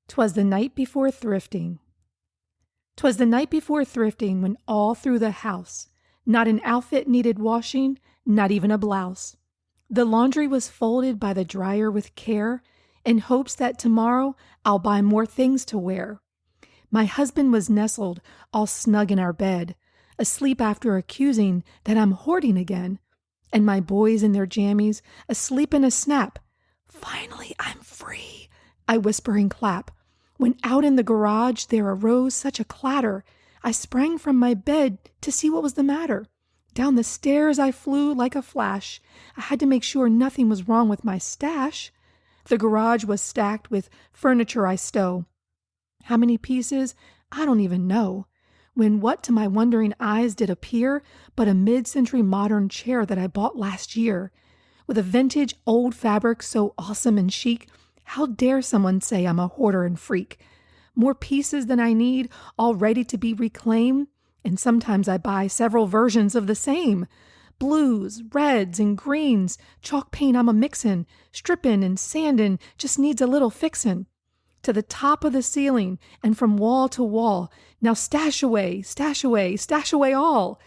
'Twas the night before thrifting. 'Twas the night before thrifting when all through the house not an outfit needed washing, not even a blouse. The laundry was folded by the dryer with care in hopes that tomorrow I'll buy more things to wear. My husband was nestled all snug in our bed, asleep after accusing that I'm hoarding again, and my boys in their jammies asleep in a snap. Finally, I'm free, I whisper and clap. When out in the garage there arose such a clatter, I sprang from my bed to see what was the matter. Down the stairs I flew like a flash. I had to make sure nothing was wrong with my stash. The garage was stacked with furniture I stow. How many pieces? I don't even know. When what to my wondering eyes did appear but a mid-century modern chair that I bought last year. With a vintage old fabric so awesome and chic, how dare someone say I'm a hoarder and freak? More pieces than I need, all ready to be reclaimed, and sometimes I buy several versions of the same. Blues, reds, and greens, chalk paint I'm a mixin', strippin' and sandin', just needs a little fixin'. To the top of the ceiling, and from wall to wall, now stash away, stash away, stash away all.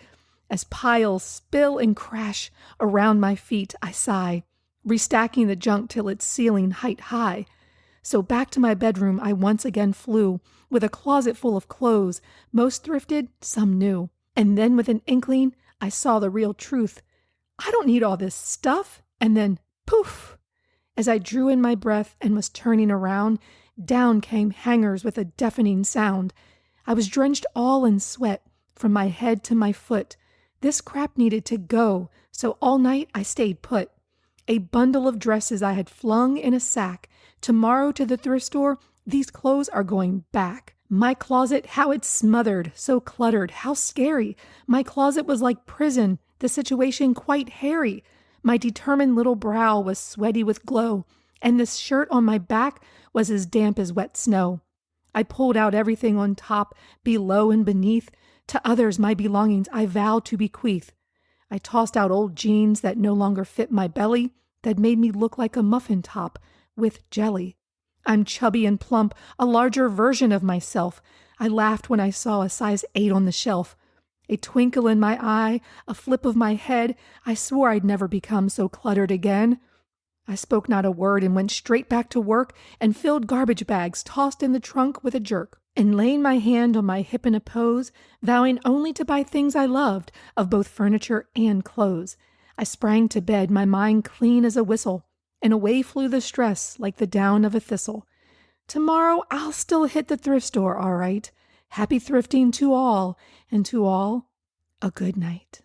As piles spill and crash around my feet, I sigh, restacking the junk till it's ceiling height high. So back to my bedroom I once again flew, with a closet full of clothes, most thrifted, some new. And then with an inkling, I saw the real truth. I don't need all this stuff. And then, poof! As I drew in my breath and was turning around, down came hangers with a deafening sound. I was drenched all in sweat, from my head to my foot. This crap needed to go, so all night I stayed put. A bundle of dresses I had flung in a sack. Tomorrow to the thrift store, these clothes are going back. My closet, how it smothered, so cluttered, how scary. My closet was like prison, the situation quite hairy. My determined little brow was sweaty with glow, and this shirt on my back was as damp as wet snow. I pulled out everything on top, below and beneath. To others my belongings I vow to bequeath. I tossed out old jeans that no longer fit my belly, that made me look like a muffin top with jelly. I'm chubby and plump, a larger version of myself. I laughed when I saw a size 8 on the shelf. A twinkle in my eye, a flip of my head, I swore I'd never become so cluttered again. I spoke not a word and went straight back to work and filled garbage bags tossed in the trunk with a jerk. And laying my hand on my hip in a pose, vowing only to buy things I loved, of both furniture and clothes, I sprang to bed, my mind clean as a whistle, and away flew the stress like the down of a thistle. Tomorrow I'll still hit the thrift store, all right. Happy thrifting to all, and to all, a good night.